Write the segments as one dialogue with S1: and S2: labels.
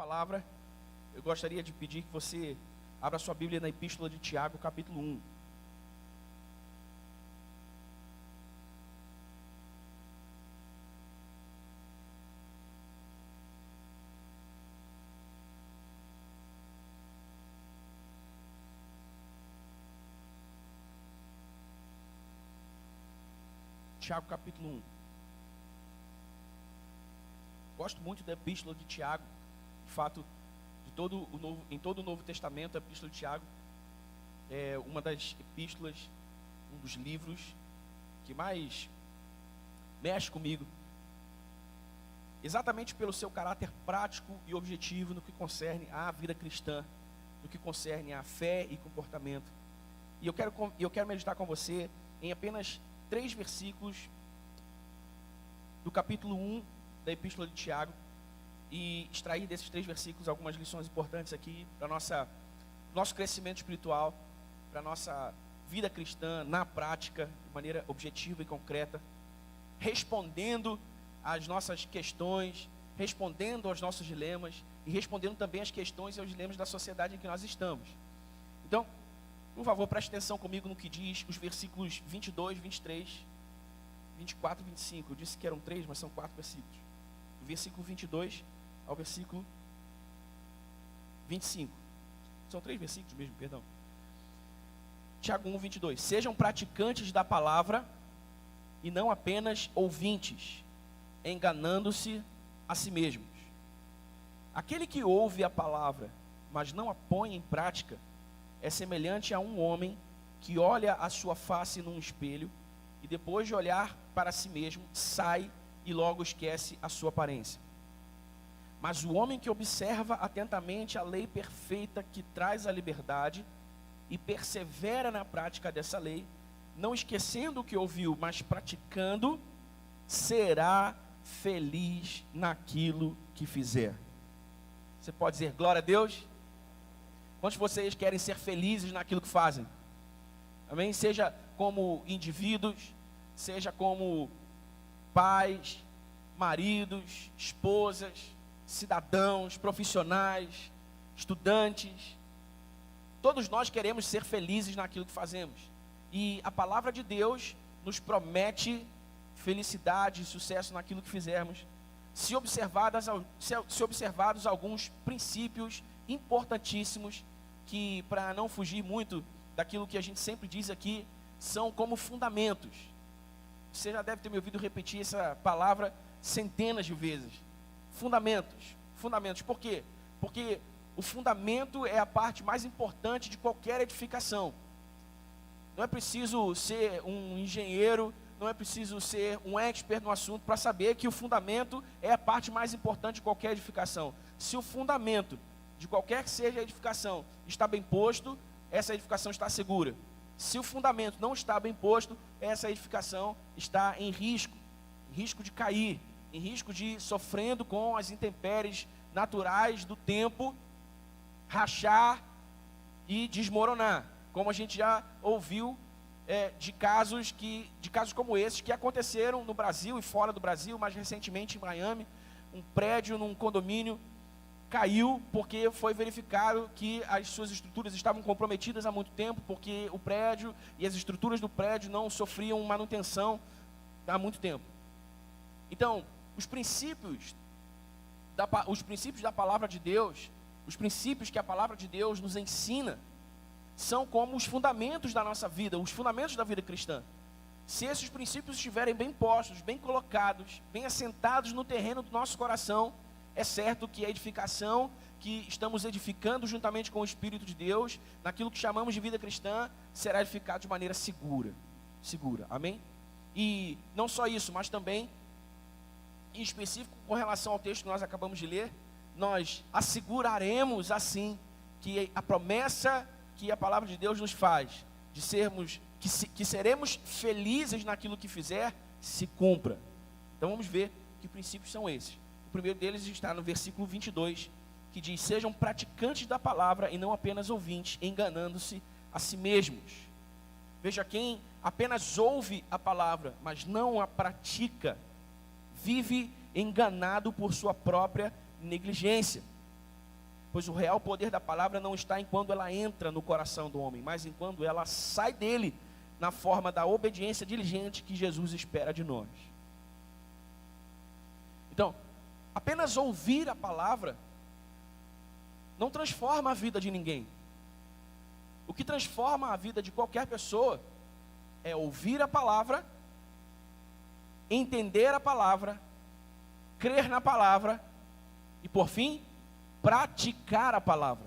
S1: palavra, eu gostaria de pedir que você abra sua Bíblia na Epístola de Tiago, capítulo 1. Tiago, capítulo 1. Gosto muito da Epístola de Tiago. De fato, em todo o Novo Testamento, a Epístola de Tiago é uma das epístolas, um dos livros que mais mexe comigo, exatamente pelo seu caráter prático e objetivo no que concerne à vida cristã, no que concerne à fé e comportamento. E eu quero meditar com você em apenas 3 versículos do capítulo 1 da Epístola de Tiago e extrair desses 3 versículos algumas lições importantes aqui para nosso crescimento espiritual, para a nossa vida cristã na prática, de maneira objetiva e concreta, respondendo às nossas questões, respondendo aos nossos dilemas e respondendo também às questões e aos dilemas da sociedade em que nós estamos. Então, por favor, preste atenção comigo no que diz os versículos 22, 23, 24 e 25. Eu disse que eram 3, mas são 4 versículos. Do versículo 22 ao versículo 25. São 3 versículos mesmo, perdão. Tiago 1, 22. Sejam praticantes da palavra e não apenas ouvintes, enganando-se a si mesmos. Aquele que ouve a palavra, mas não a põe em prática, é semelhante a um homem que olha a sua face num espelho e depois de olhar para si mesmo, sai e logo esquece a sua aparência. Mas o homem que observa atentamente a lei perfeita que traz a liberdade e persevera na prática dessa lei, não esquecendo o que ouviu, mas praticando, será feliz naquilo que fizer. Você pode dizer glória a Deus? Quantos de vocês querem ser felizes naquilo que fazem? Amém? Seja como indivíduos, seja como pais, maridos, esposas, cidadãos, profissionais, estudantes. Todos nós queremos ser felizes naquilo que fazemos. E a palavra de Deus nos promete felicidade e sucesso naquilo que fizermos, se observados alguns princípios importantíssimos que, para não fugir muito daquilo que a gente sempre diz aqui, são como fundamentos. Você já deve ter me ouvido repetir essa palavra centenas de vezes. Fundamentos. Fundamentos. Por quê? Porque o fundamento é a parte mais importante de qualquer edificação. Não é preciso ser um engenheiro, não é preciso ser um expert no assunto para saber que o fundamento é a parte mais importante de qualquer edificação. Se o fundamento de qualquer que seja a edificação está bem posto, essa edificação está segura. Se o fundamento não está bem posto, essa edificação está em risco de cair, em risco de ir sofrendo com as intempéries naturais do tempo, rachar e desmoronar, como a gente já ouviu de casos como esses que aconteceram no Brasil e fora do Brasil, mais recentemente em Miami. Um prédio num condomínio caiu porque foi verificado que as suas estruturas estavam comprometidas há muito tempo, porque o prédio e as estruturas do prédio não sofriam manutenção há muito tempo. Então, os princípios da palavra de Deus, os princípios que a palavra de Deus nos ensina, são como os fundamentos da nossa vida, os fundamentos da vida cristã. Se esses princípios estiverem bem postos, bem colocados, bem assentados no terreno do nosso coração, é certo que a edificação que estamos edificando juntamente com o Espírito de Deus, naquilo que chamamos de vida cristã, será edificado de maneira segura. Amém? E não só isso, mas também, em específico, com relação ao texto que nós acabamos de ler, nós asseguraremos assim que a promessa que a palavra de Deus nos faz, de sermos, que seremos felizes naquilo que fizer, se cumpra. Então vamos ver que princípios são esses. O primeiro deles está no versículo 22, que diz: sejam praticantes da palavra e não apenas ouvintes, enganando-se a si mesmos. Veja, quem apenas ouve a palavra, mas não a pratica, vive enganado por sua própria negligência. Pois o real poder da palavra não está em quando ela entra no coração do homem, mas em quando ela sai dele, na forma da obediência diligente que Jesus espera de nós. Então, apenas ouvir a palavra não transforma a vida de ninguém. O que transforma a vida de qualquer pessoa é ouvir a palavra, entender a palavra, crer na palavra e, por fim, praticar a palavra.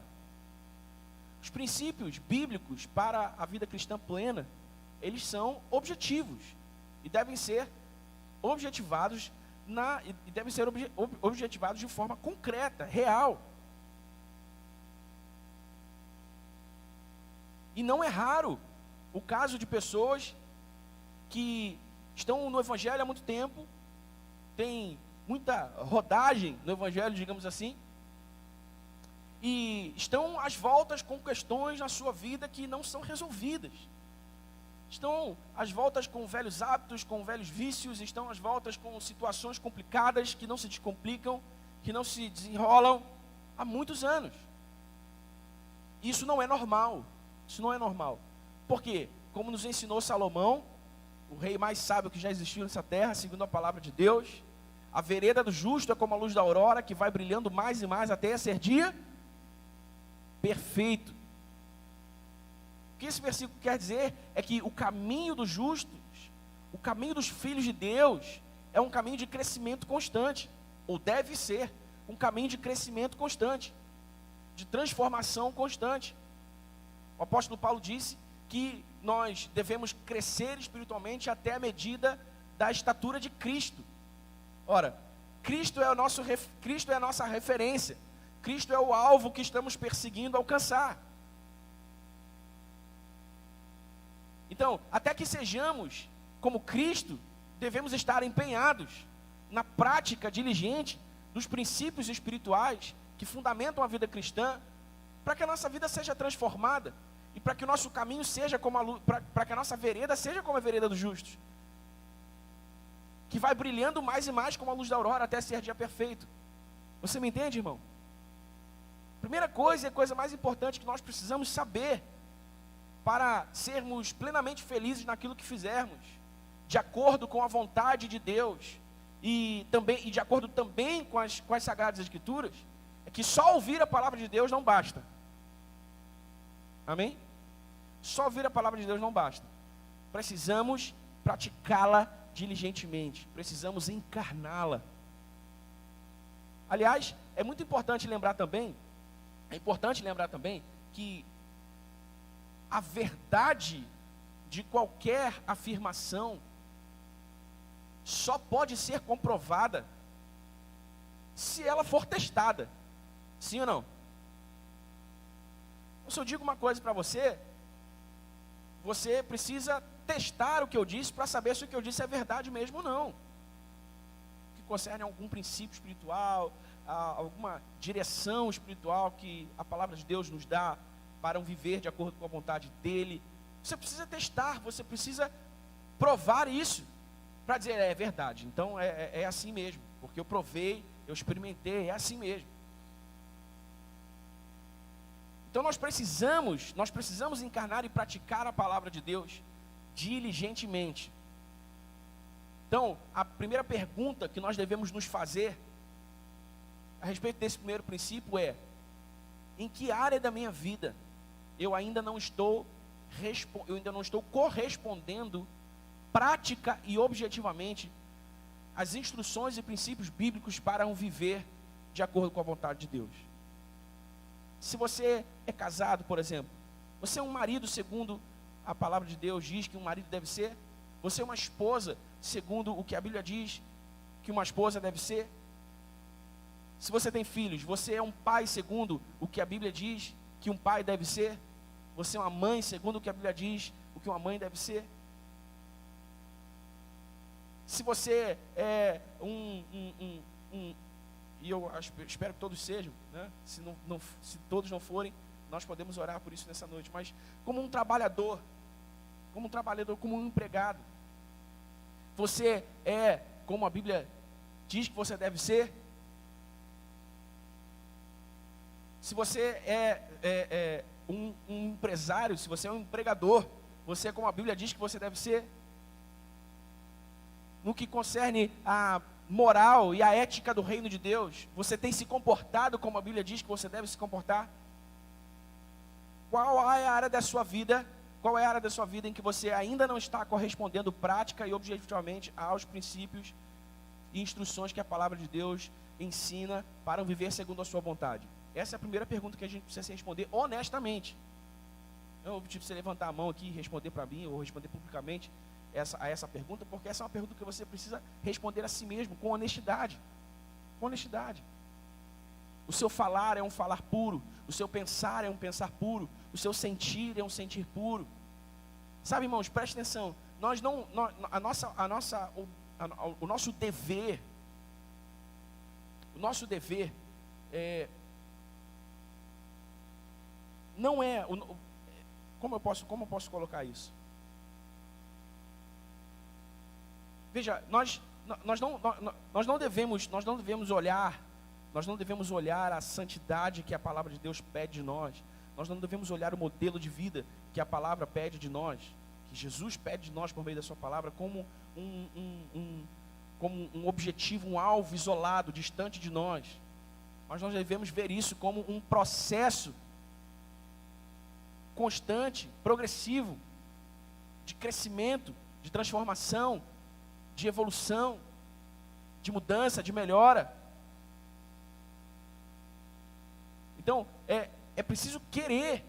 S1: Os princípios bíblicos para a vida cristã plena, eles são objetivos e devem ser objetivados objetivados de forma concreta, real. E não é raro o caso de pessoas que estão no Evangelho há muito tempo, tem muita rodagem no Evangelho, digamos assim, e estão às voltas com questões na sua vida que não são resolvidas. Estão às voltas com velhos hábitos, com velhos vícios, estão às voltas com situações complicadas que não se descomplicam, que não se desenrolam há muitos anos. Isso não é normal. Isso não é normal. Por quê? Como nos ensinou Salomão, o rei mais sábio que já existiu nessa terra, segundo a palavra de Deus, a vereda do justo é como a luz da aurora, que vai brilhando mais e mais até ser dia perfeito. O que esse versículo quer dizer é que o caminho dos justos, o caminho dos filhos de Deus, é um caminho de crescimento constante, ou deve ser um caminho de crescimento constante, de transformação constante. O apóstolo Paulo disse que nós devemos crescer espiritualmente até a medida da estatura de Cristo. Ora, Cristo é a nossa referência. Cristo é o alvo que estamos perseguindo alcançar. Então, até que sejamos como Cristo, devemos estar empenhados na prática diligente dos princípios espirituais que fundamentam a vida cristã, para que a nossa vida seja transformada e para que o nosso caminho seja como a luz, para que a nossa vereda seja como a vereda dos justos, que vai brilhando mais e mais como a luz da aurora até ser dia perfeito. Você me entende, irmão? Primeira coisa e a coisa mais importante que nós precisamos saber para sermos plenamente felizes naquilo que fizermos, de acordo com a vontade de Deus e de acordo também com as Sagradas Escrituras, é que só ouvir a palavra de Deus não basta. Amém? Só ouvir a palavra de Deus não basta. Precisamos praticá-la diligentemente. Precisamos encarná-la. Aliás, é importante lembrar também que a verdade de qualquer afirmação só pode ser comprovada se ela for testada. Sim ou não? Se eu digo uma coisa para você, você precisa testar o que eu disse para saber se o que eu disse é verdade mesmo ou não. Que concerne a algum princípio espiritual, a alguma direção espiritual que a palavra de Deus nos dá para um viver de acordo com a vontade dEle. Você precisa testar, você precisa provar isso para dizer, é verdade, então é assim mesmo, porque eu provei, eu experimentei, é assim mesmo. Então nós precisamos encarnar e praticar a palavra de Deus diligentemente. Então, a primeira pergunta que nós devemos nos fazer a respeito desse primeiro princípio é: em que área da minha vida eu ainda não estou correspondendo prática e objetivamente às instruções e princípios bíblicos para um viver de acordo com a vontade de Deus? Se você é casado, por exemplo, você é um marido segundo a palavra de Deus diz que um marido deve ser? Você é uma esposa segundo o que a Bíblia diz que uma esposa deve ser? Se você tem filhos, você é um pai segundo o que a Bíblia diz que um pai deve ser? Você é uma mãe segundo o que a Bíblia diz o que uma mãe deve ser? Se você é e eu espero que todos sejam, né? Se todos não forem, nós podemos orar por isso nessa noite, mas como um trabalhador, como um empregado, você é como a Bíblia diz que você deve ser? Se você é um empresário, se você é um empregador, você, como a Bíblia diz que você deve ser, no que concerne a moral e a ética do reino de Deus, você tem se comportado como a Bíblia diz que você deve se comportar? Qual é a área da sua vida, em que você ainda não está correspondendo prática e objetivamente aos princípios e instruções que a palavra de Deus ensina para viver segundo a sua vontade? Essa é a primeira pergunta que a gente precisa se responder honestamente. Não vou pedir para você levantar a mão aqui e responder para mim, ou responder publicamente a essa pergunta, porque essa é uma pergunta que você precisa responder a si mesmo, com honestidade. Com honestidade. O seu falar é um falar puro, o seu pensar é um pensar puro, o seu sentir é um sentir puro. Sabe, irmãos, preste atenção, o nosso dever não é, como eu posso colocar isso? Veja, nós não devemos olhar a santidade que a palavra de Deus pede de nós. Nós não devemos olhar o modelo de vida que a palavra pede de nós, que Jesus pede de nós por meio da sua palavra, como um objetivo, um alvo isolado, distante de nós. Mas nós devemos ver isso como um processo constante, progressivo, de crescimento, de transformação, de evolução, de mudança, de melhora. Então, é preciso querer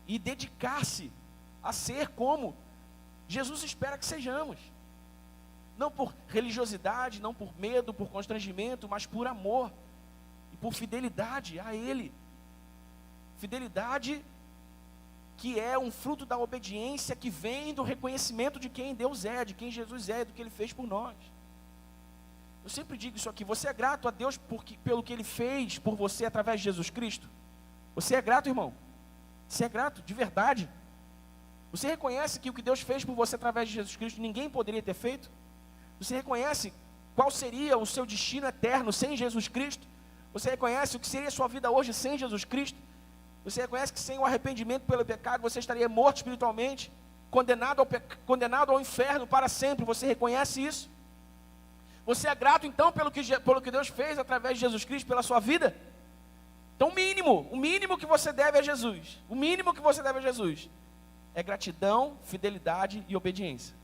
S1: e dedicar-se a ser como Jesus espera que sejamos. Não por religiosidade, não por medo, por constrangimento, mas por amor e por fidelidade a Ele. Fidelidade que é um fruto da obediência, que vem do reconhecimento de quem Deus é, de quem Jesus é, do que Ele fez por nós. Eu sempre digo isso aqui: você é grato a Deus pelo que Ele fez por você através de Jesus Cristo? Você é grato, irmão? Você é grato, de verdade? Você reconhece que o que Deus fez por você através de Jesus Cristo, ninguém poderia ter feito? Você reconhece qual seria o seu destino eterno sem Jesus Cristo? Você reconhece o que seria a sua vida hoje sem Jesus Cristo? Você reconhece que sem o arrependimento pelo pecado, você estaria morto espiritualmente, condenado ao inferno para sempre? Você reconhece isso? Você é grato então pelo que Deus fez através de Jesus Cristo, pela sua vida? Então o mínimo que você deve a Jesus, é gratidão, fidelidade e obediência.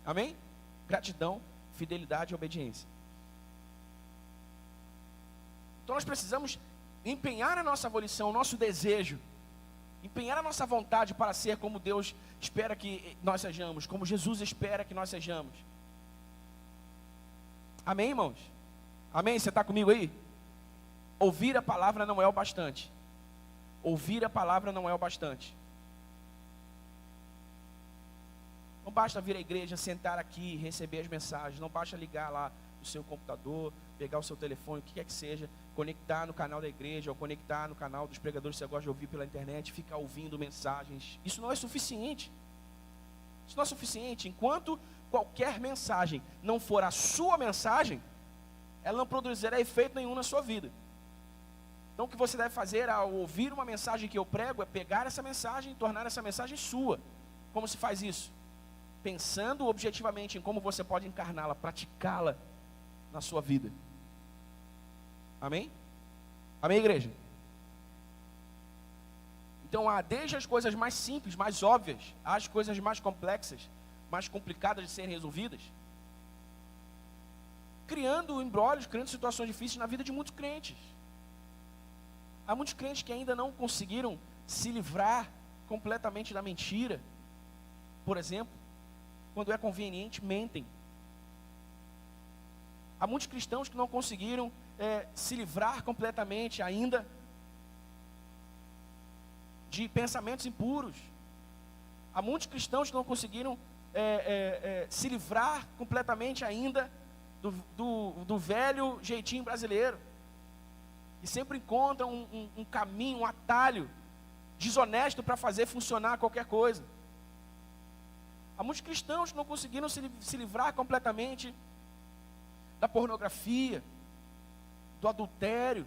S1: Amém? Gratidão, fidelidade e obediência. Então nós precisamos empenhar a nossa volição, o nosso desejo, empenhar a nossa vontade para ser como Deus espera que nós sejamos, como Jesus espera que nós sejamos. Amém, irmãos? Amém? Você está comigo aí? Ouvir a palavra não é o bastante. Ouvir a palavra não é o bastante. Não basta vir à igreja, sentar aqui e receber as mensagens. Não basta ligar lá no seu computador, pegar o seu telefone, o que quer que seja, conectar no canal da igreja, ou conectar no canal dos pregadores que você gosta de ouvir pela internet, ficar ouvindo mensagens. Isso não é suficiente. Isso não é suficiente. Enquanto qualquer mensagem não for a sua mensagem, ela não produzirá efeito nenhum na sua vida. Então o que você deve fazer ao ouvir uma mensagem que eu prego é pegar essa mensagem e tornar essa mensagem sua. Como se faz isso? Pensando objetivamente em como você pode encarná-la, praticá-la na sua vida. Amém? Amém, igreja? Então há desde as coisas mais simples, mais óbvias, às coisas mais complexas, mais complicadas de serem resolvidas, criando embrólios, criando situações difíceis na vida de muitos crentes. Há muitos crentes que ainda não conseguiram se livrar completamente da mentira. Por exemplo, quando é conveniente, mentem. Há muitos cristãos que não conseguiram se livrar completamente ainda de pensamentos impuros. Há muitos cristãos que não conseguiram se livrar completamente ainda do velho jeitinho brasileiro. E sempre encontram um caminho, um atalho desonesto para fazer funcionar qualquer coisa. Há muitos cristãos que não conseguiram se livrar completamente da pornografia, do adultério,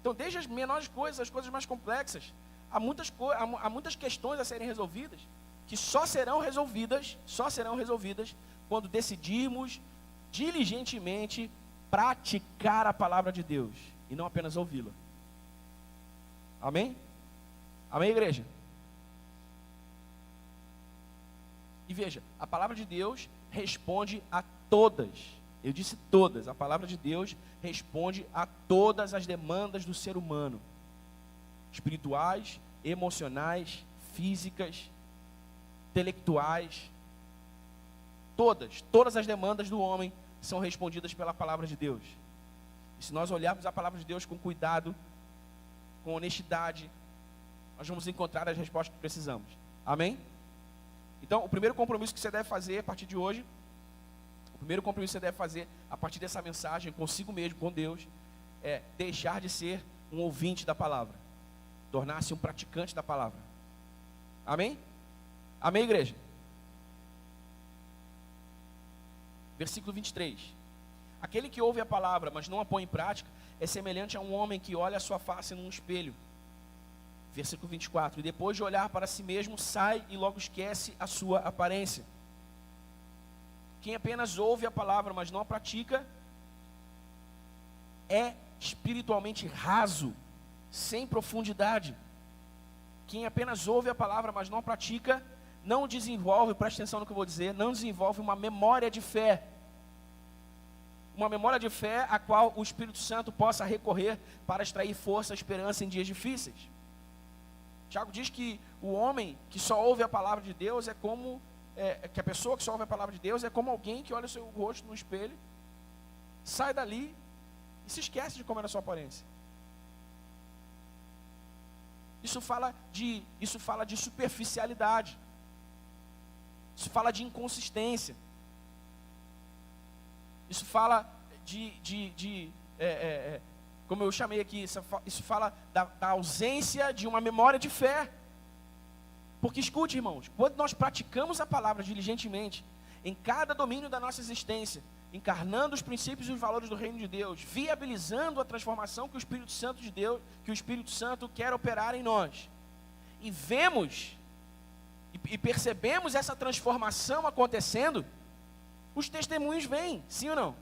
S1: Então, desde as menores coisas, as coisas mais complexas, há muitas questões a serem resolvidas, que só serão resolvidas quando decidirmos diligentemente praticar a palavra de Deus, e não apenas ouvi-la. Amém? Amém, igreja? E veja, a palavra de Deus responde a todas, eu disse todas, a palavra de Deus responde a todas as demandas do ser humano, espirituais, emocionais, físicas, intelectuais, todas as demandas do homem são respondidas pela palavra de Deus. E se nós olharmos a palavra de Deus com cuidado, com honestidade, nós vamos encontrar as respostas que precisamos. Amém? Então, o primeiro compromisso que você deve fazer a partir de hoje, o primeiro compromisso que você deve fazer a partir dessa mensagem consigo mesmo, com Deus, é deixar de ser um ouvinte da palavra, tornar-se um praticante da palavra. Amém? Amém, igreja? Versículo 23. Aquele que ouve a palavra, mas não a põe em prática, é semelhante a um homem que olha a sua face num espelho. Versículo 24. E depois de olhar para si mesmo, sai e logo esquece a sua aparência. Quem apenas ouve a palavra, mas não a pratica, é espiritualmente raso, sem profundidade. Quem apenas ouve a palavra, mas não a pratica, não desenvolve, preste atenção no que eu vou dizer, não desenvolve uma memória de fé. Uma memória de fé a qual o Espírito Santo possa recorrer para extrair força e esperança em dias difíceis. Tiago diz que o homem que só ouve a palavra de Deus é como, que a pessoa que só ouve a palavra de Deus é como alguém que olha o seu rosto no espelho, sai dali e se esquece de como era a sua aparência. Isso fala de superficialidade. Isso fala de inconsistência. Isso fala como eu chamei aqui, isso fala da ausência de uma memória de fé. Porque escute, irmãos, quando nós praticamos a palavra diligentemente, em cada domínio da nossa existência, encarnando os princípios e os valores do reino de Deus, viabilizando a transformação que o Espírito Santo de Deus, que o Espírito Santo quer operar em nós, e vemos e percebemos essa transformação acontecendo, os testemunhos vêm, sim ou não?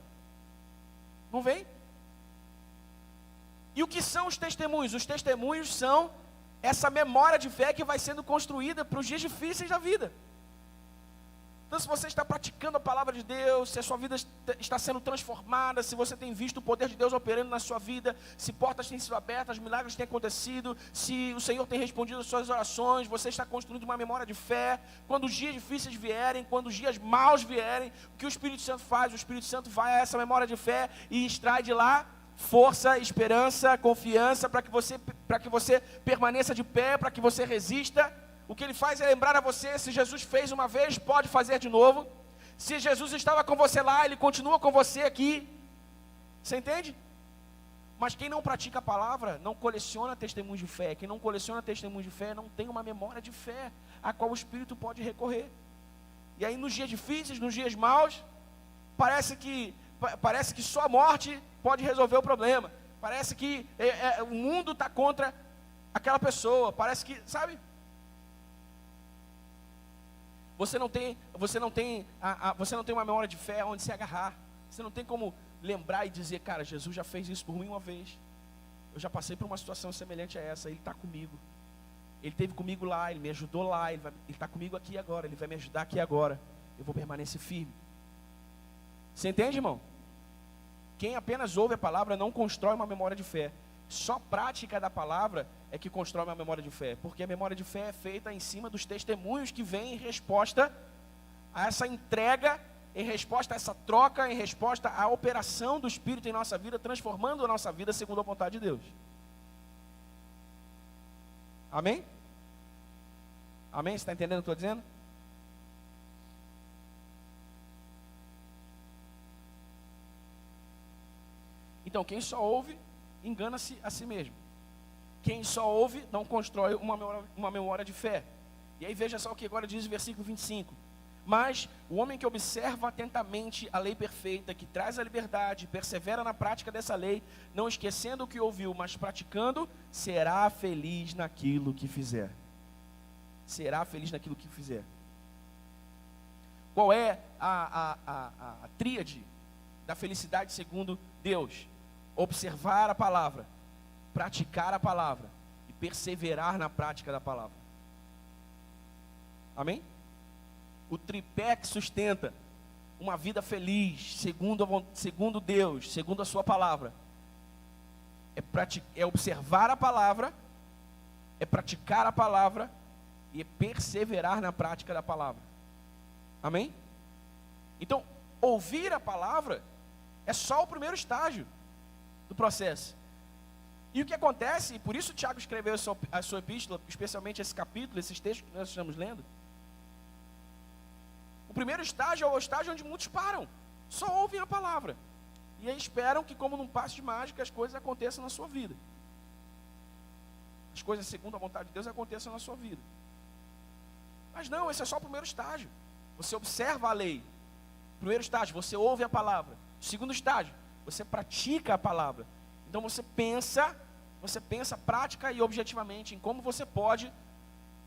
S1: Não vêm? E o que são os testemunhos? Os testemunhos são essa memória de fé que vai sendo construída para os dias difíceis da vida. Então, se você está praticando a palavra de Deus, se a sua vida está sendo transformada, se você tem visto o poder de Deus operando na sua vida, se portas têm sido abertas, milagres têm acontecido, se o Senhor tem respondido às suas orações, você está construindo uma memória de fé. Quando os dias difíceis vierem, quando os dias maus vierem, o que o Espírito Santo faz? O Espírito Santo vai a essa memória de fé e extrai de lá força, esperança, confiança, para que você permaneça de pé, para que você resista. O que ele faz é lembrar a você, se Jesus fez uma vez, pode fazer de novo. Se Jesus estava com você lá, ele continua com você aqui. Você entende? Mas quem não pratica a palavra, não coleciona testemunhos de fé. Quem não coleciona testemunhos de fé, não tem uma memória de fé, a qual o Espírito pode recorrer. E aí nos dias difíceis, nos dias maus, parece que só a morte pode resolver o problema. Parece que o mundo está contra aquela pessoa. Parece que, sabe? Você não tem uma memória de fé onde se agarrar. Você não tem como lembrar e dizer, cara, Jesus já fez isso por mim uma vez. Eu já passei por uma situação semelhante a essa. Ele está comigo. Ele esteve comigo lá, ele me ajudou lá. Ele está comigo aqui agora. Ele vai me ajudar aqui agora. Eu vou permanecer firme. Você entende, irmão? Quem apenas ouve a palavra não constrói uma memória de fé. Só prática da palavra é que constrói uma memória de fé. Porque a memória de fé é feita em cima dos testemunhos que vêm em resposta a essa entrega, em resposta a essa troca, em resposta à operação do Espírito em nossa vida, transformando a nossa vida segundo a vontade de Deus. Amém? Amém? Você está entendendo o que eu estou dizendo? Então, quem só ouve, engana-se a si mesmo. Quem só ouve, não constrói uma memória de fé. E aí veja só o que agora diz o versículo 25. Mas o homem que observa atentamente a lei perfeita, que traz a liberdade, persevera na prática dessa lei, não esquecendo o que ouviu, mas praticando, será feliz naquilo que fizer. Será feliz naquilo que fizer. Qual é a tríade da felicidade segundo Deus? Observar a palavra, praticar a palavra e perseverar na prática da palavra. Amém? O tripé que sustenta uma vida feliz, segundo Deus, segundo a sua palavra, é observar a palavra, é praticar a palavra e é perseverar na prática da palavra. Amém? Então, ouvir a palavra é só o primeiro estágio do processo. E o que acontece, e por isso Tiago escreveu a sua epístola, especialmente esse capítulo, esses textos que nós estamos lendo. O primeiro estágio é o estágio onde muitos param, só ouvem a palavra. E aí esperam que, como num passe de mágica, as coisas aconteçam na sua vida. As coisas segundo a vontade de Deus aconteçam na sua vida. Mas não, esse é só o primeiro estágio. Você observa a lei. Primeiro estágio, você ouve a palavra. Segundo estágio, você pratica a palavra. Então você pensa prática e objetivamente em como você pode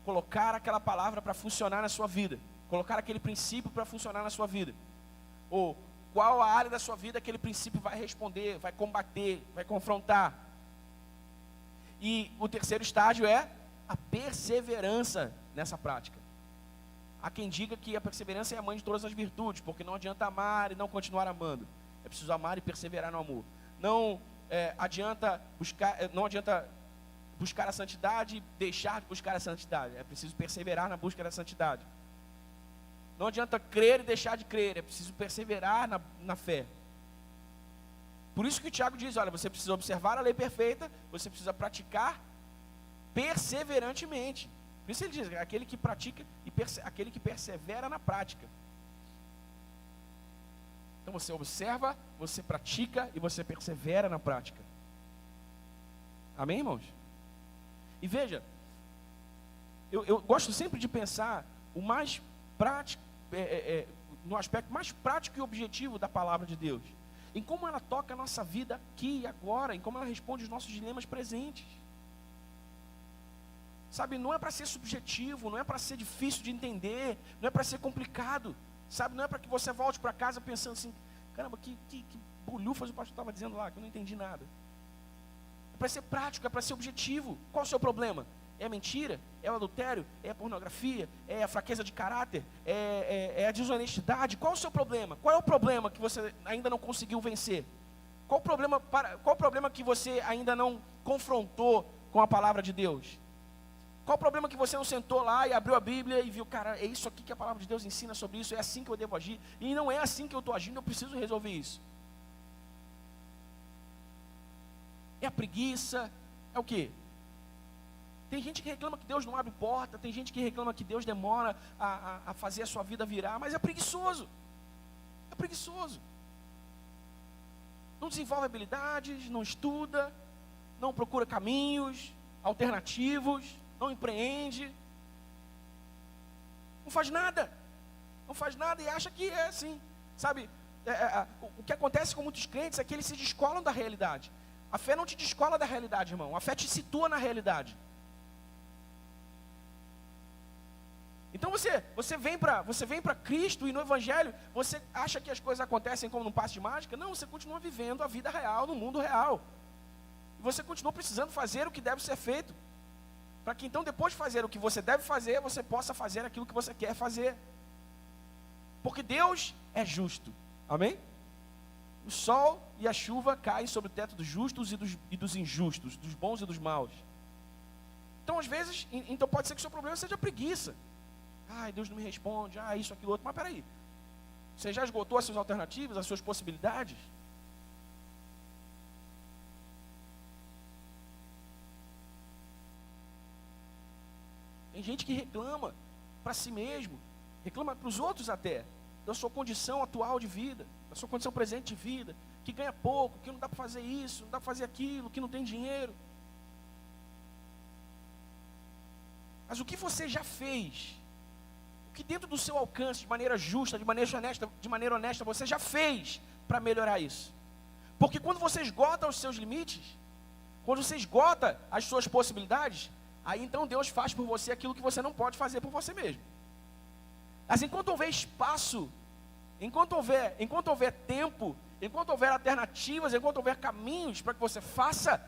S1: colocar aquela palavra para funcionar na sua vida. Colocar aquele princípio para funcionar na sua vida. Ou qual a área da sua vida aquele princípio vai responder, vai combater, vai confrontar. E o terceiro estágio é a perseverança nessa prática. Há quem diga que a perseverança é a mãe de todas as virtudes, porque não adianta amar e não continuar amando. É preciso amar e perseverar no amor. Não adianta buscar a santidade e deixar de buscar a santidade. É preciso perseverar na busca da santidade. Não adianta crer e deixar de crer, é preciso perseverar na fé. Por isso que o Tiago diz, olha, você precisa observar a lei perfeita, você precisa praticar perseverantemente. Por isso ele diz, aquele que pratica e aquele que persevera na prática. Então você observa, você pratica e você persevera na prática. Amém, irmãos? E veja, eu gosto sempre de pensar o mais prático, no aspecto mais prático e objetivo da palavra de Deus, em como ela toca a nossa vida aqui e agora, em como ela responde os nossos dilemas presentes. Sabe, não é para ser subjetivo, não é para ser difícil de entender, não é para ser complicado, sabe, não é para que você volte para casa pensando assim, caramba, que bolhufas o pastor estava dizendo lá, que eu não entendi nada. É para ser prático, é para ser objetivo. Qual o seu problema? É a mentira? É o adultério? É a pornografia? É a fraqueza de caráter? É a desonestidade? Qual o seu problema? Qual é o problema que você ainda não conseguiu vencer? Qual o problema que você ainda não confrontou com a palavra de Deus? Qual o problema que você não sentou lá e abriu a Bíblia e viu, cara, é isso aqui que a palavra de Deus ensina sobre isso, é assim que eu devo agir, e não é assim que eu estou agindo, eu preciso resolver isso. É a preguiça, é o quê? Tem gente que reclama que Deus não abre porta, tem gente que reclama que Deus demora a fazer a sua vida virar, mas é preguiçoso. É preguiçoso. Não desenvolve habilidades, não estuda, não procura caminhos alternativos, não empreende, não faz nada e acha que é assim, sabe? O que acontece com muitos crentes é que eles se descolam da realidade. A fé não te descola da realidade, irmão, a fé te situa na realidade. Então você vem para Cristo e no Evangelho, você acha que as coisas acontecem como num passe de mágica? Não, você continua vivendo a vida real, no mundo real. E você continua precisando fazer o que deve ser feito. Para que então, depois de fazer o que você deve fazer, você possa fazer aquilo que você quer fazer. Porque Deus é justo. Amém? O sol e a chuva caem sobre o teto dos justos e dos injustos, dos bons e dos maus. Então, às vezes, então pode ser que o seu problema seja preguiça. Ai, Deus não me responde, isso, aquilo, outro. Mas peraí, você já esgotou as suas alternativas, as suas possibilidades? Tem gente que reclama para si mesmo, reclama para os outros até, da sua condição atual de vida, da sua condição presente de vida, que ganha pouco, que não dá para fazer isso, não dá para fazer aquilo, que não tem dinheiro. Mas o que você já fez? O que dentro do seu alcance, de maneira justa, de maneira honesta, você já fez para melhorar isso. Porque quando você esgota os seus limites, quando você esgota as suas possibilidades, aí então Deus faz por você aquilo que você não pode fazer por você mesmo. Mas enquanto houver espaço, enquanto houver tempo, enquanto houver alternativas, enquanto houver caminhos para que você faça,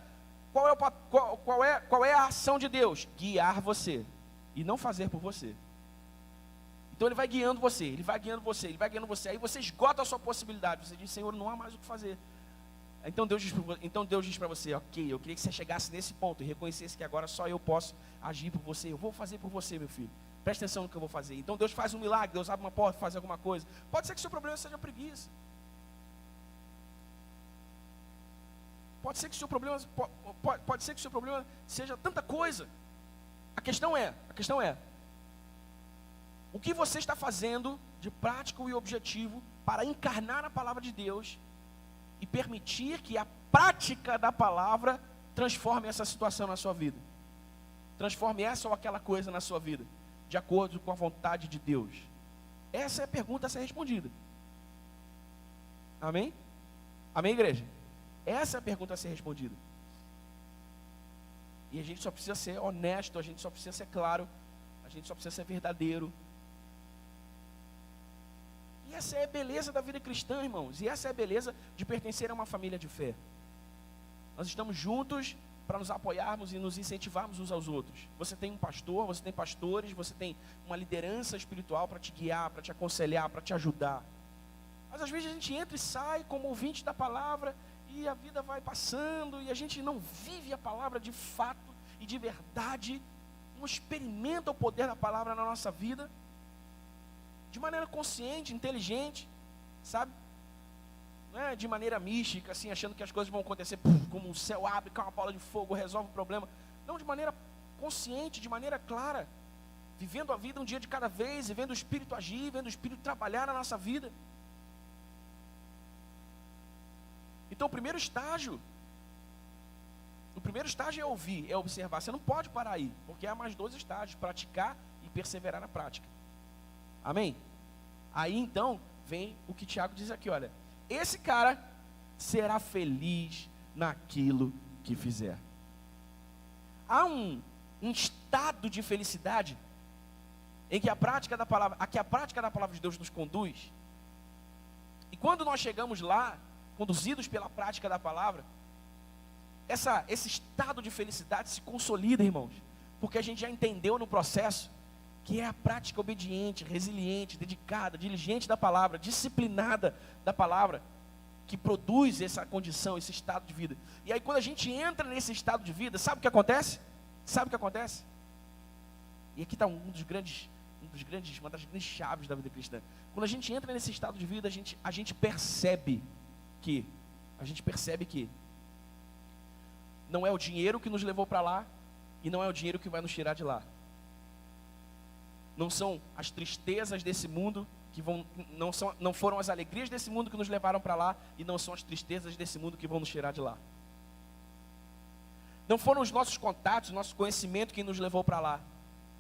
S1: qual é a ação de Deus? Guiar você e não fazer por você. Então Ele vai guiando você, Ele vai guiando você, Ele vai guiando você. Aí você esgota a sua possibilidade, você diz: Senhor, não há mais o que fazer. Então Deus diz para você: ok, eu queria que você chegasse nesse ponto e reconhecesse que agora só eu posso agir por você. Eu vou fazer por você, meu filho. Presta atenção no que eu vou fazer. Então Deus faz um milagre, Deus abre uma porta, faz alguma coisa. Pode ser que o seu problema seja preguiça. Pode ser que o seu problema seja tanta coisa. A questão é, o que você está fazendo de prático e objetivo para encarnar a palavra de Deus e permitir que a prática da palavra transforme essa situação na sua vida. Transforme essa ou aquela coisa na sua vida, de acordo com a vontade de Deus. Essa é a pergunta a ser respondida. Amém? Amém, igreja? Essa é a pergunta a ser respondida. E a gente só precisa ser honesto, a gente só precisa ser claro, a gente só precisa ser verdadeiro. E essa é a beleza da vida cristã, irmãos. E essa é a beleza de pertencer a uma família de fé. Nós estamos juntos para nos apoiarmos e nos incentivarmos uns aos outros. Você tem um pastor, você tem pastores, você tem uma liderança espiritual para te guiar, para te aconselhar, para te ajudar. Mas às vezes a gente entra e sai como ouvinte da palavra e a vida vai passando e a gente não vive a palavra de fato e de verdade, não experimenta o poder da palavra na nossa vida de maneira consciente, inteligente, sabe? Não é de maneira mística, assim, achando que as coisas vão acontecer como o céu abre, cai uma bola de fogo, resolve o problema. Não, de maneira consciente, de maneira clara, vivendo a vida um dia de cada vez, e vendo o Espírito agir, vendo o Espírito trabalhar na nossa vida. Então o primeiro estágio é ouvir, é observar. Você não pode parar aí, porque há mais 2 estágios: praticar e perseverar na prática. Amém? Aí então vem o que Tiago diz aqui, olha: esse cara será feliz naquilo que fizer. Há um estado de felicidade em que a prática da palavra de Deus nos conduz. E quando nós chegamos lá, conduzidos pela prática da palavra, esse estado de felicidade se consolida, irmãos, porque a gente já entendeu no processo que é a prática obediente, resiliente, dedicada, diligente da palavra, disciplinada da palavra, que produz essa condição, esse estado de vida. E aí quando a gente entra nesse estado de vida, sabe o que acontece? E aqui está uma das grandes chaves da vida cristã. Quando a gente entra nesse estado de vida, a gente percebe que não é o dinheiro que nos levou para lá e não é o dinheiro que vai nos tirar de lá. Não são as tristezas desse mundo não foram as alegrias desse mundo que nos levaram para lá e não são as tristezas desse mundo que vão nos tirar de lá. Não foram os nossos contatos, o nosso conhecimento que nos levou para lá.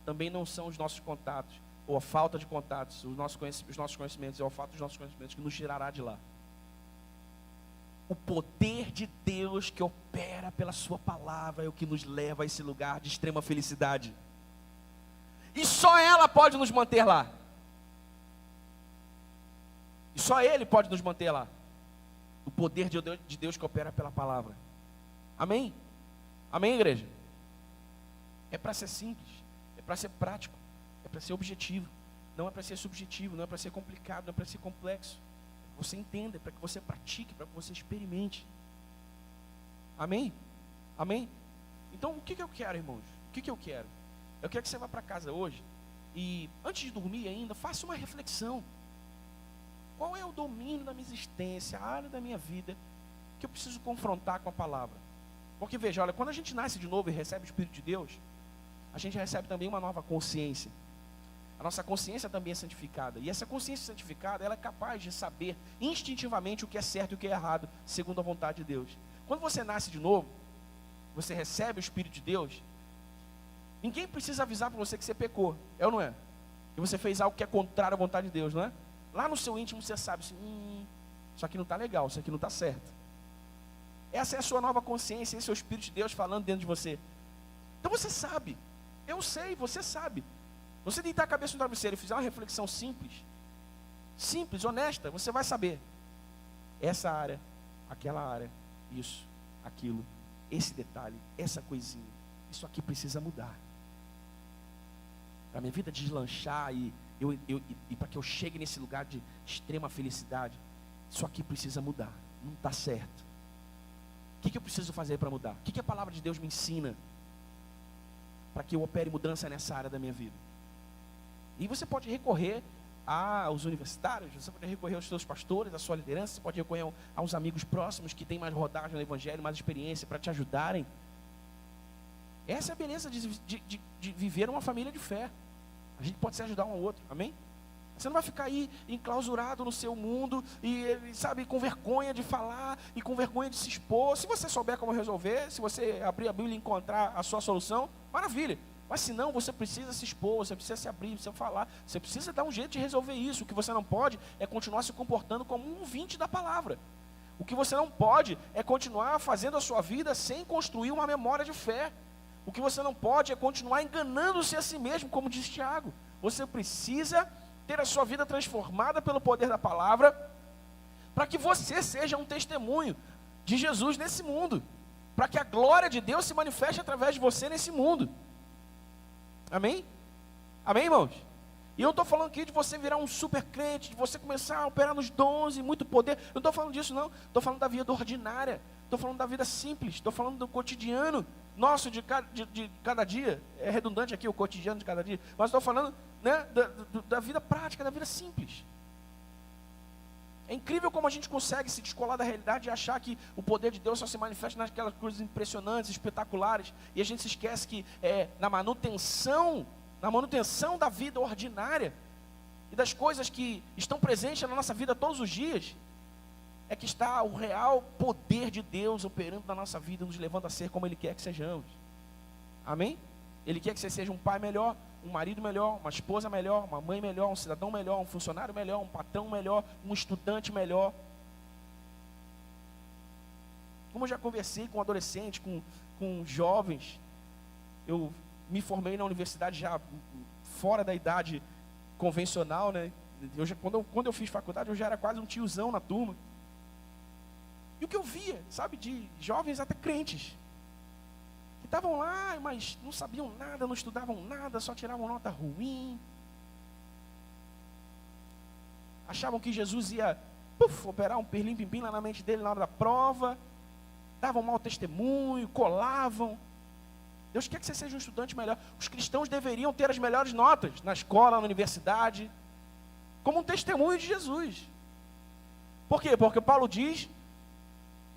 S1: Também não são os nossos contatos ou a falta de contatos, os nossos conhecimentos ou a falta dos nossos conhecimentos que nos tirará de lá. O poder de Deus que opera pela sua palavra é o que nos leva a esse lugar de extrema felicidade. E só ela pode nos manter lá. E só Ele pode nos manter lá. O poder de Deus que opera pela palavra. Amém? Amém, igreja? É para ser simples, é para ser prático, é para ser objetivo. Não é para ser subjetivo, não é para ser complicado, não é para ser complexo. É para que você entenda, é para que você pratique, é para que você experimente. Amém? Amém? Então, o que eu quero, irmãos? O que eu quero? Eu quero que você vá para casa hoje e, antes de dormir ainda, faça uma reflexão. Qual é o domínio da minha existência, a área da minha vida que eu preciso confrontar com a palavra? Porque veja, olha, quando a gente nasce de novo e recebe o Espírito de Deus, a gente recebe também uma nova consciência. A nossa consciência também é santificada. E essa consciência santificada, ela é capaz de saber instintivamente o que é certo e o que é errado, segundo a vontade de Deus. Quando você nasce de novo, você recebe o Espírito de Deus, ninguém precisa avisar para você que você pecou, é ou não é? e você fez algo que é contrário à vontade de Deus, não é? Lá no seu íntimo você sabe assim, isso aqui não está legal, isso aqui não está certo. Essa é a sua nova consciência, esse é o Espírito de Deus falando dentro de você. Então você sabe, eu sei, você sabe. Você deitar a cabeça no travesseiro e fizer uma reflexão simples, honesta, você vai saber. Essa área, aquela área, isso, aquilo, esse detalhe, essa coisinha, isso aqui precisa mudar. Para a minha vida deslanchar e para que eu chegue nesse lugar de extrema felicidade, isso aqui precisa mudar, não está certo. O que eu preciso fazer para mudar? O que a palavra de Deus me ensina para que eu opere mudança nessa área da minha vida? E você pode recorrer aos universitários, você pode recorrer aos seus pastores, à sua liderança, você pode recorrer aos amigos próximos que têm mais rodagem no evangelho, mais experiência para te ajudarem. Essa é a beleza de viver uma família de fé. A gente pode se ajudar um ao outro, amém? Você não vai ficar aí enclausurado no seu mundo e, sabe, com vergonha de falar e com vergonha de se expor. Se você souber como resolver, se você abrir a Bíblia e encontrar a sua solução, maravilha. Mas se não, você precisa se expor, você precisa se abrir, precisa falar. Você precisa dar um jeito de resolver isso. O que você não pode é continuar se comportando como um ouvinte da palavra. O que você não pode é continuar fazendo a sua vida sem construir uma memória de fé. O que você não pode é continuar enganando-se a si mesmo, como diz Tiago. Você precisa ter a sua vida transformada pelo poder da palavra, para que você seja um testemunho de Jesus nesse mundo, para que a glória de Deus se manifeste através de você nesse mundo. Amém? Amém, irmãos? E eu não estou falando aqui de você virar um super crente, de você começar a operar nos dons e muito poder. Eu não estou falando disso, não. Estou falando da vida ordinária, estou falando da vida simples, estou falando do cotidiano nosso de cada dia. É redundante aqui o cotidiano de cada dia, mas estou falando, né, da vida prática, da vida simples. É incrível como a gente consegue se descolar da realidade e achar que o poder de Deus só se manifesta naquelas coisas impressionantes, espetaculares, e a gente se esquece que na manutenção da vida ordinária e das coisas que estão presentes na nossa vida todos os dias, é que está o real poder de Deus operando na nossa vida, nos levando a ser como Ele quer que sejamos. Amém? Ele quer que você seja um pai melhor, um marido melhor, uma esposa melhor, uma mãe melhor, um cidadão melhor, um funcionário melhor, um patrão melhor, um estudante melhor. Como eu já conversei com adolescentes, com jovens, eu me formei na universidade já fora da idade convencional, né? Quando eu fiz faculdade, eu já era quase um tiozão na turma. E o que eu via, sabe, de jovens até crentes, que estavam lá, mas não sabiam nada, não estudavam nada, só tiravam nota ruim. Achavam que Jesus ia operar um pirlim-pim-pim lá na mente dele na hora da prova. Davam mau testemunho, colavam. Deus quer que você seja um estudante melhor. Os cristãos deveriam ter as melhores notas na escola, na universidade, como um testemunho de Jesus. Por quê? Porque Paulo diz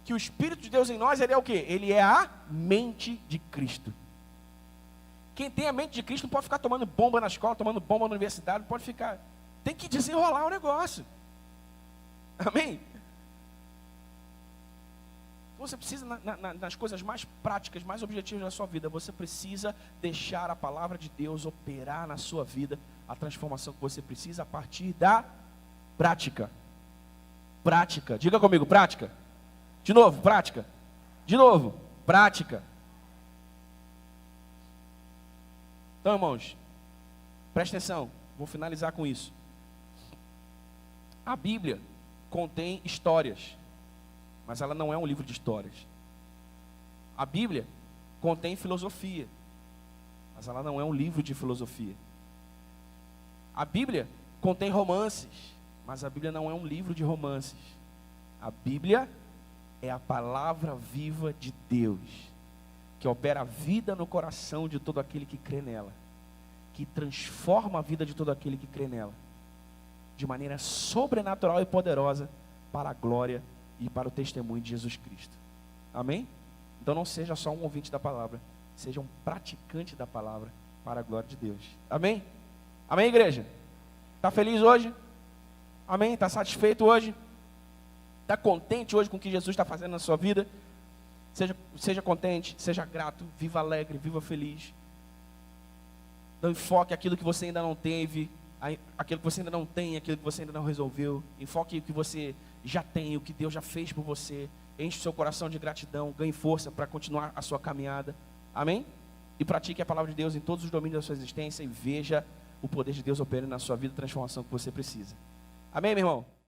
S1: que o Espírito de Deus em nós, ele é o quê? Ele é a mente de Cristo. Quem tem a mente de Cristo não pode ficar tomando bomba na escola, tomando bomba na universidade, não pode ficar. Tem que desenrolar o negócio. Amém? Você precisa, nas coisas mais práticas, mais objetivas da sua vida, você precisa deixar a palavra de Deus operar na sua vida, a transformação que você precisa a partir da prática. Prática. Diga comigo, prática. De novo, prática. De novo, prática. Então, irmãos, presta atenção, vou finalizar com isso. A Bíblia contém histórias, mas ela não é um livro de histórias. A Bíblia contém filosofia, mas ela não é um livro de filosofia. A Bíblia contém romances, mas a Bíblia não é um livro de romances. A Bíblia é a palavra viva de Deus, que opera a vida no coração de todo aquele que crê nela, que transforma a vida de todo aquele que crê nela, de maneira sobrenatural e poderosa, para a glória e para o testemunho de Jesus Cristo. Amém? Então não seja só um ouvinte da palavra, seja um praticante da palavra, para a glória de Deus. Amém? Amém, igreja? Está feliz hoje? Amém? Está satisfeito hoje? Está contente hoje com o que Jesus está fazendo na sua vida? Seja contente, seja grato, viva alegre, viva feliz. Não enfoque aquilo que você ainda não teve, aquilo que você ainda não tem, aquilo que você ainda não resolveu. Enfoque o que você já tem, o que Deus já fez por você. Enche o seu coração de gratidão, ganhe força para continuar a sua caminhada. Amém? E pratique a palavra de Deus em todos os domínios da sua existência e veja o poder de Deus operando na sua vida, a transformação que você precisa. Amém, meu irmão?